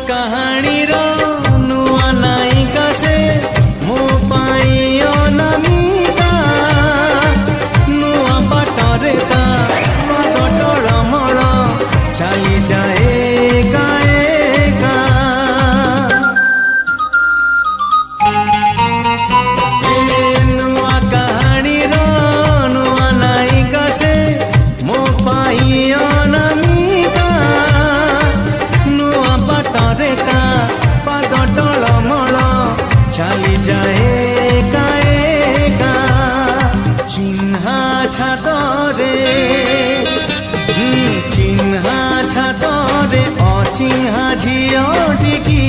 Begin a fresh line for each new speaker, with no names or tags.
कहानी रो नुआ नायिका से मो पाई अनामिका नुआ बाटरे का पद टळमळ चली जाए एका एका नुआ कहानी रो नुआ नायिका से मो पाई अनामिका नुआ बाटरे का पद टळमळ चली जाए एका एका चिन्हा छातरे चिन्हा छातरे अचिन्हा झियोटिकी